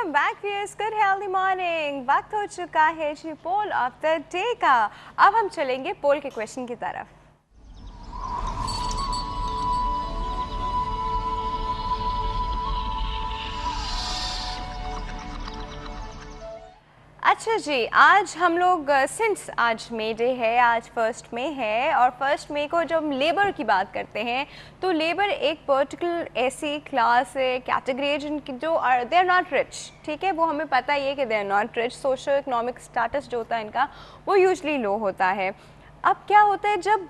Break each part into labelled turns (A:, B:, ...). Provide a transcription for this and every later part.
A: Welcome back viewers, good healthy morning. वक्त हो चुका है जी पोल ऑफ द डे का। अब हम चलेंगे पोल के क्वेश्चन की तरफ। अच्छा जी, आज हम लोग सिंस आज मे डे है, आज 1 मई है और 1 मई को जब हम लेबर की बात करते हैं तो लेबर एक पर्टिकुलर ऐसी क्लास है, कैटेगरी है जिनकी जो दे आर नॉट रिच, ठीक है, वो हमें पता ही है कि they are not rich. Socio economic status जो होता है इनका वो यूजली लो होता है। अब क्या होता है जब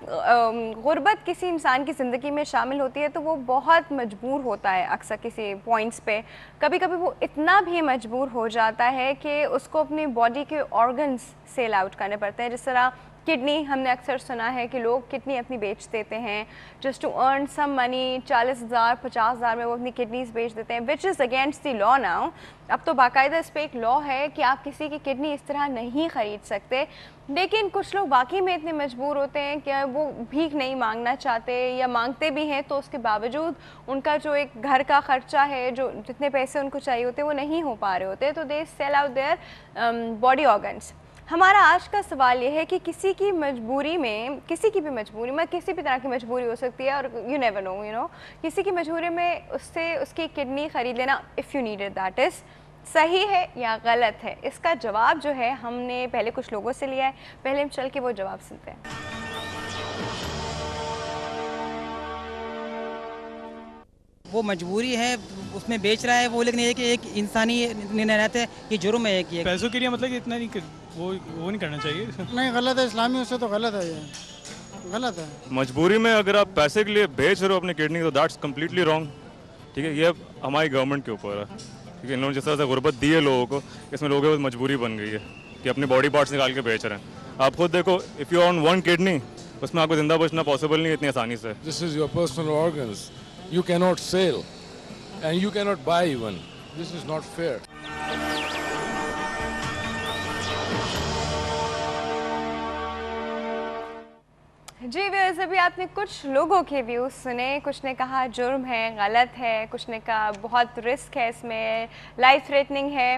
A: गुर्बत किसी इंसान की ज़िंदगी में शामिल होती है तो वो बहुत मजबूर होता है अक्सर किसी पॉइंट्स पे। कभी कभी वो इतना भी मजबूर हो जाता है कि उसको अपनी बॉडी के ऑर्गन्स सेल आउट करने पड़ते हैं। जिस तरह किडनी, हमने अक्सर सुना है कि लोग किडनी अपनी बेच देते हैं just to earn some money. 40,000 50,000 में वो अपनी किडनीज बेच देते हैं, which is against the law now. अब तो बाकायदा इस पर एक लॉ है कि आप किसी की किडनी इस तरह नहीं ख़रीद सकते। लेकिन कुछ लोग वाकई में इतने मजबूर होते हैं कि वो भीख नहीं मांगना चाहते, या मांगते भी हैं तो उसके बावजूद उनका जो एक घर का ख़र्चा है, जो जितने पैसे उनको चाहिए होते हैं वो नहीं हो पा रहे होते, तो they sell out their body organs. हमारा आज का सवाल ये है कि किसी की मजबूरी में, किसी की भी मजबूरी में, किसी भी तरह की मजबूरी हो सकती है और you never know, you know, किसी की मजबूरी में उससे उसकी किडनी ख़रीद लेना, if you need it, that is सही है या गलत है। इसका जवाब जो है हमने पहले कुछ लोगों से लिया है, पहले हम चल के वो जवाब सुनते हैं।
B: वो मजबूरी है, उसमें बेच रहा है वो, लेकिन ये कि एक इंसानी निर्णय है, ये जुर्म है कि
C: पैसों के लिए मतलब कि इतना नहीं, वो नहीं करना चाहिए।
D: नहीं, गलत है, इस्लामी उससे तो गलत है, ये गलत है।
E: मजबूरी में अगर आप पैसे के लिए बेच रहे हो अपनी किडनी तो दैट्स कम्प्लीटली रॉन्ग, ठीक है। ये हमारी गवर्नमेंट के ऊपर है, ठीक है। इन्होंने जिस तरह से गुर्बत दी है लोगों को, इसमें लोगों की मजबूरी बन गई है कि अपने बॉडी पार्ट्स निकाल के बेच रहे हैं। आप खुद देखो, if you on one kidney, उसमें आपको जिंदा बचना पॉसिबल नहीं है इतनी आसानी से।
F: This is your personal organs. You cannot sell and you cannot buy even. This is not fair.
A: जी व्यूअर्स, अभी आपने कुछ लोगों के व्यूज़ सुने। कुछ ने कहा जुर्म है, गलत है, कुछ ने कहा बहुत रिस्क है इसमें, लाइफ थ्रेटनिंग है।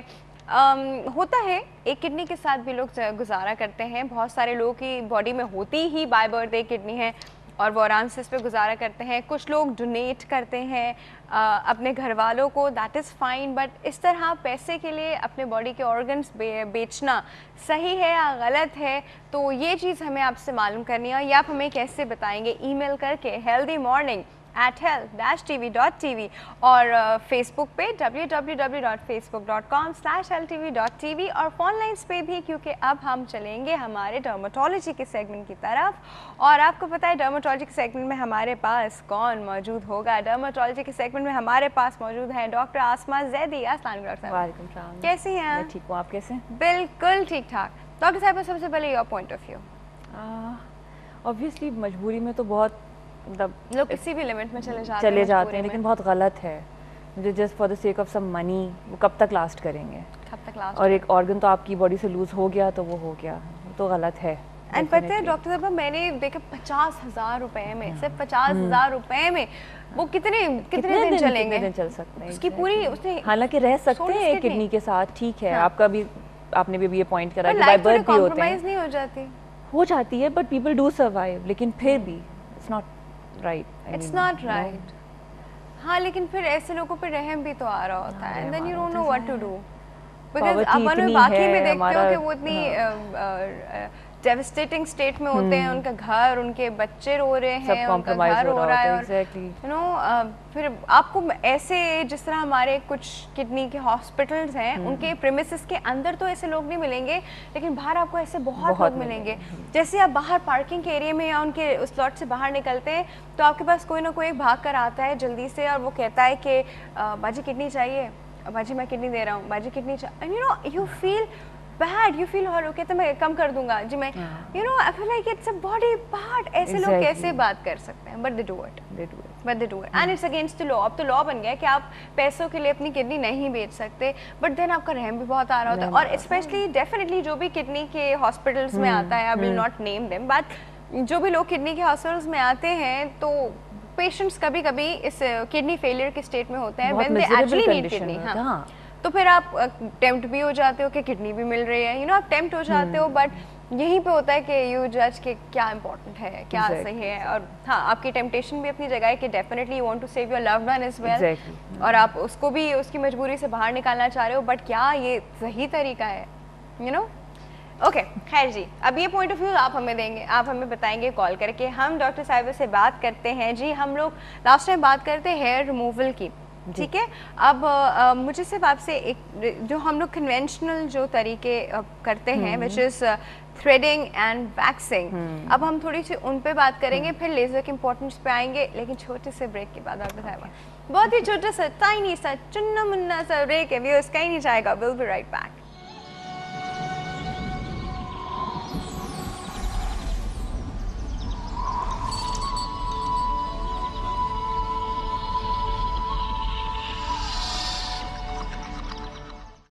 A: होता है, एक किडनी के साथ भी लोग गुजारा करते हैं। बहुत सारे लोगों की बॉडी में होती ही बाय बर्थ एक किडनी है और वो आराम से इस पर गुजारा करते हैं। कुछ लोग डोनेट करते हैं अपने घर वालों को, दैट इज़ फाइन, बट इस तरह पैसे के लिए अपने बॉडी के ऑर्गन्स बेचना सही है या गलत है, तो ये चीज़ हमें आपसे मालूम करनी है। या आप हमें कैसे बताएंगे? ईमेल करके healthymorning@health-tv.tv और फेसबुक पे www.facebook.com/healthtv.tv और फ़ोन लाइन्स पे भी, क्योंकि अब हम चलेंगे हमारे डर्मेटोलॉजी के सेगमेंट की तरफ। और आपको पता है डर्मेटोलॉजी के सेगमेंट में हमारे पास कौन मौजूद होगा? डर्मेटोलॉजी के सेगमेंट में हमारे पास मौजूद हैं डॉक्टर आसमा जैदी। अस्सलाम वालेकुम, कैसी हैं?
G: मैं ठीक हूँ, आप कैसे हैं?
A: बिल्कुल ठीक ठाक। डॉक्टर साहब, सबसे पहले your point of view.
G: Obviously मजबूरी में तो बहुत मतलब
A: लोग किसी भी लिमिट में चले जाते हैं,
G: लेकिन बहुत गलत है। मुझे just for the sake of some money वो कब तक लास्ट करेंगे?
A: कब तक लास्ट?
G: और एक ऑर्गन तो आपकी बॉडी से लूज हो गया तो वो हो गया, तो गलत है।
A: एंड पता है डॉक्टर साहब, मैंने देखा 50,000 रुपए में, सिर्फ 50,000 रुपए में वो कितने दिन चलेंगे?
G: कितने दिन चल सकते हैं?
A: उसकी पूरी उसने,
G: हालांकि रह सकते हैं एक किडनी के साथ, ठीक है।
A: हाँ।
G: आपका भी, आपने भी ये पॉइंट करा कि बाय बर्थ भी होते हैं,
A: नहीं हो जाती
G: है, बट पीपल डू सर्वाइव, लेकिन फिर भी it's not right,
A: it's not right. हाँ, लेकिन फिर ऐसे लोगों पे रहम भी तो आ रहा होता है, and then you don't know what to do, because अपन वाकई में देखते हो कि वो इतनी डेविस्टेटिंग स्टेट में होते हैं, उनका घर, उनके बच्चे रो रहे हैं, उनका घर हो रहा है, और यू नो फिर आपको ऐसे, जिस तरह हमारे कुछ किडनी के हॉस्पिटल्स हैं, उनके प्रीमिसेस के अंदर तो ऐसे लोग नहीं मिलेंगे, लेकिन बाहर आपको ऐसे बहुत लोग मिलेंगे। जैसे आप बाहर पार्किंग के एरिया में या उनके उस लॉट से बाहर निकलते हैं तो आपके पास कोई ना कोई भाग कर आता है जल्दी से, और वो कहता है कि बाजी किडनी चाहिए, बाजी मैं किडनी दे रहा हूँ, बाजी किडनी चाहिए, you know you feel bad, you feel hollow, कहते मैं कम कर दूंगा जी, मैं you know I feel like it's a body part. ऐसे लोग कैसे बात कर सकते हैं? But they do it and it's against the law. अब तो लॉ बन गया है कि आप पैसों के लिए अपनी किडनी नहीं बेच सकते, बट देन आपका रहम भी बहुत आ रहा होता है। और स्पेशली डेफिनेटली जो भी किडनी के हॉस्पिटल्स में आता है, I will not name them, but जो भी लोग किडनी के हॉस्पिटल्स में आते हैं तो पेशेंट्स कभी कभी इस किडनी फेलियर के स्टेट में होते हैं, when they actually need kidney. हाँ, तो फिर आप टेम्प्ट भी हो जाते हो कि किडनी भी मिल रही है, आप टेम्प्ट हो जाते हो, बट यहीं पे होता है कि यू जज के क्या इंपॉर्टेंट है, क्या सही है। और हाँ, आपकी टेम्पटेशन भी अपनी जगह है कि definitely you want to save your loved one as well, और आप उसको भी उसकी मजबूरी से बाहर निकालना चाह रहे हो, बट क्या ये सही तरीका है, ओके। खैर जी, अब ये पॉइंट ऑफ व्यू आप हमें देंगे, आप हमें बताएंगे कॉल करके। हम डॉक्टर साहिबा से बात करते हैं जी। हम लोग लास्ट टाइम बात करते हैं हेयर रिमूवल की, ठीक है। अब मुझे सिर्फ आपसे एक, जो हम लोग कन्वेंशनल जो तरीके करते हैं which is threading and waxing, अब हम थोड़ी सी उन पे बात करेंगे, फिर लेज़र के इंपॉर्टेंस पे आएंगे, लेकिन छोटे से ब्रेक के बाद। डॉक्टर साहिबा, बहुत ही छोटा सा टाइनी सा चुन्ना मुन्ना सा ब्रेक है, व्यूअर्स कहीं नहीं जाएगा, विल बी राइट बैक।